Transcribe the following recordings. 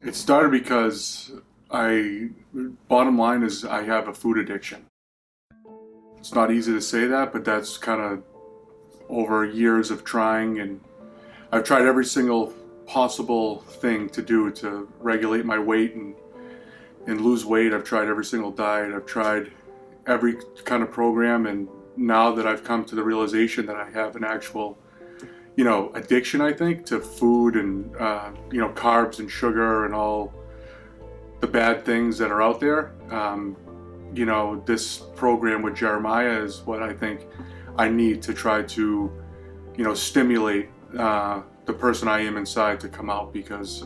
It started because bottom line is I have a food addiction. It's not easy to say that, but that's kind of over years of trying, and I've tried every single possible thing to do to regulate my weight and lose weight. I've tried every single diet. I've tried every kind of program, and now that I've come to the realization that I have an actual, addiction, I think, to food and, carbs and sugar and all the bad things that are out there. This program with Jeremiah is what I think I need to try to, stimulate the person I am inside to come out, because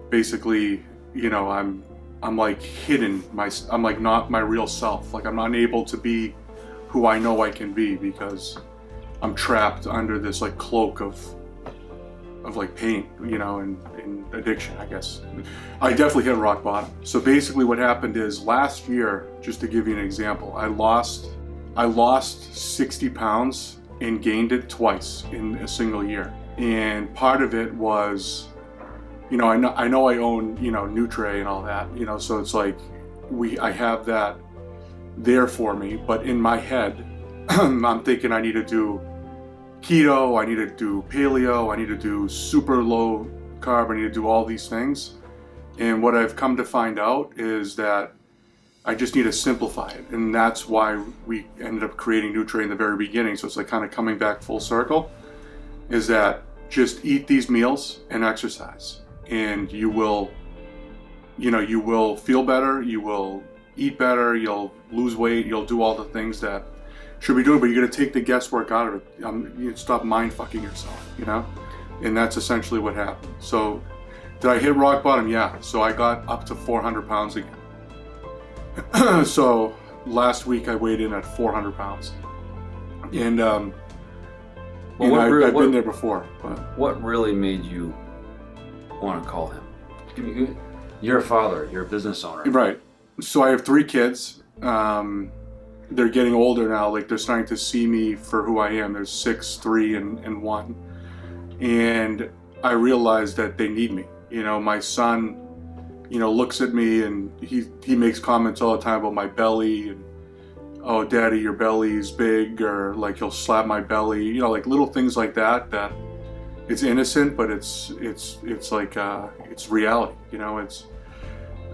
basically, I'm like hidden. I'm like not my real self. Like I'm not able to be who I know I can be, because I'm trapped under this like cloak of like pain, and addiction, I guess. I definitely hit rock bottom. So basically what happened is last year, just to give you an example, I lost 60 pounds and gained it twice in a single year. And part of it was, I know I own, Nutri and all that, so it's like I have that there for me, but in my head, I'm thinking I need to do keto, I need to do paleo, I need to do super low carb, I need to do all these things. And what I've come to find out is that I just need to simplify it. And that's why we ended up creating Nutri in the very beginning. So it's like kind of coming back full circle, is that just eat these meals and exercise. And you will feel better, you will eat better, you'll lose weight, you'll do all the things that should be doing, but you're going to take the guesswork out of it. You stop mind fucking yourself, and that's essentially what happened. So did I hit rock bottom? Yeah. So I got up to 400 pounds again. So last week I weighed in at 400 pounds, and I've been there before. But what really made you want to call him? You're a father, you're a business owner. Right. So I have 3 kids. They're getting older now, like they're starting to see me for who I am. There's 6, 3, and 1. And I realized that they need me. My son, looks at me and he makes comments all the time about my belly and, oh, daddy, your belly's big, or like he'll slap my belly, like little things like that it's innocent, but it's like, it's reality,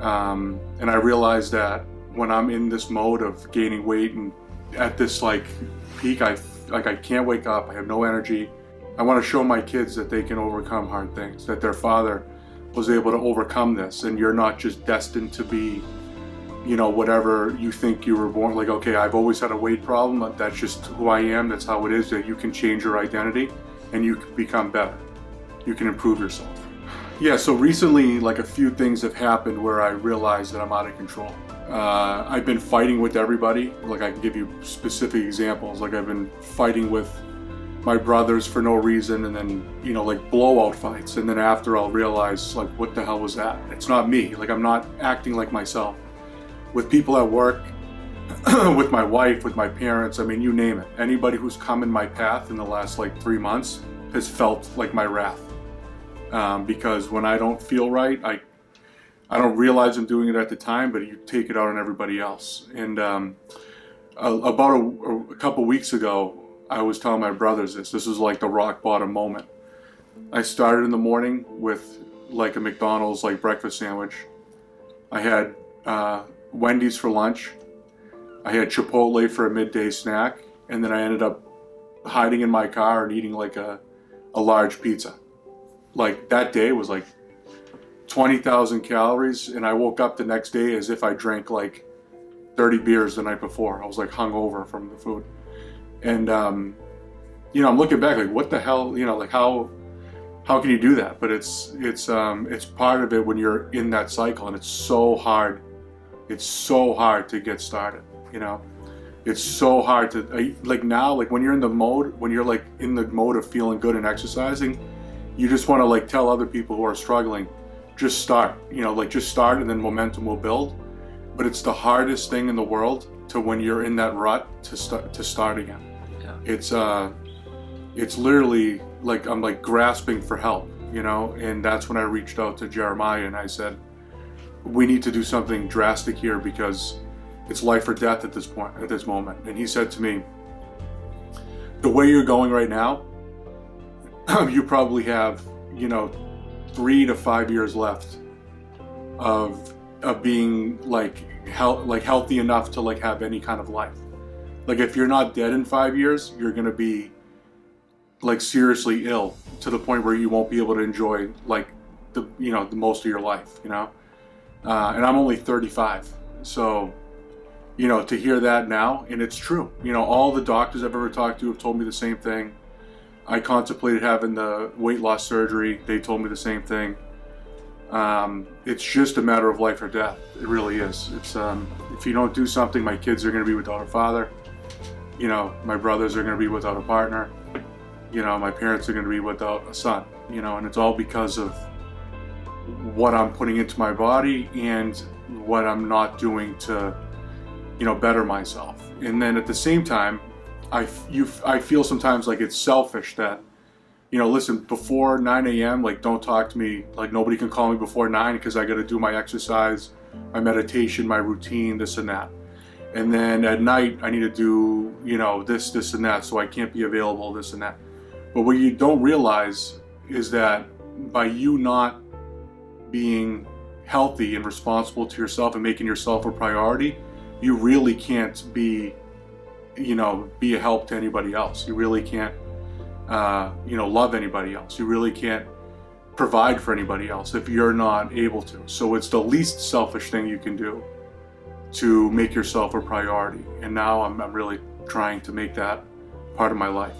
and I realized that when I'm in this mode of gaining weight and at this like peak, I can't wake up, I have no energy. I want to show my kids that they can overcome hard things, that their father was able to overcome this, and you're not just destined to be, whatever you think you were born. Like, okay, I've always had a weight problem, but that's just who I am, that's how it is, that you can change your identity and you can become better. You can improve yourself. Yeah, so recently, like a few things have happened where I realized that I'm out of control. I've been fighting with everybody. Like I can give you specific examples. Like I've been fighting with my brothers for no reason, and then, like blowout fights. And then after I'll realize, like, what the hell was that? It's not me. Like I'm not acting like myself. With people at work, with my wife, with my parents, I mean, you name it. Anybody who's come in my path in the last like 3 months has felt like my wrath. Because when I don't feel right, I don't realize I'm doing it at the time, but you take it out on everybody else. And about a couple weeks ago, I was telling my brothers this was like the rock bottom moment. I started in the morning with like a McDonald's like breakfast sandwich. I had Wendy's for lunch. I had Chipotle for a midday snack. And then I ended up hiding in my car and eating like a large pizza. Like that day was like 20,000 calories, and I woke up the next day as if I drank like 30 beers the night before. I was like hungover from the food. And I'm looking back like, what the hell, like how can you do that? But it's part of it when you're in that cycle, and it's so hard to get started. It's so hard to like now, like when you're in the mode of feeling good and exercising, you just want to like tell other people who are struggling, just start, just start, and then momentum will build. But it's the hardest thing in the world to, when you're in that rut, to start again. Yeah. It's literally like I'm like grasping for help. you know, and that's when I reached out to Jeremiah and I said, we need to do something drastic here because it's life or death at this point, at this moment. And he said to me, the way you're going right now, you probably have, you know, 3 to 5 years left of being like healthy enough to like have any kind of life. Like if you're not dead in 5 years, you're gonna be like seriously ill to the point where you won't be able to enjoy like the most of your life, you know. And I'm only 35, so you know, to hear that now, and it's true. You know, all the doctors I've ever talked to have told me the same thing. I contemplated having the weight loss surgery. They told me the same thing. It's just a matter of life or death. It really is. It's if you don't do something, my kids are going to be without a father. You know, my brothers are going to be without a partner. You know, my parents are going to be without a son. You know, and it's all because of what I'm putting into my body and what I'm not doing to, you know, better myself. And then at the same time, I feel sometimes like it's selfish that, you know, listen, before 9 a.m., like don't talk to me, like nobody can call me before 9 because I got to do my exercise, my meditation, my routine, this and that. And then at night, I need to do, you know, this and that, so I can't be available, this and that. But what you don't realize is that by you not being healthy and responsible to yourself and making yourself a priority, you really can't be, you know, be a help to anybody else. You really can't, you know, love anybody else. You really can't provide for anybody else if you're not able to. So it's the least selfish thing you can do to make yourself a priority. And now I'm really trying to make that part of my life.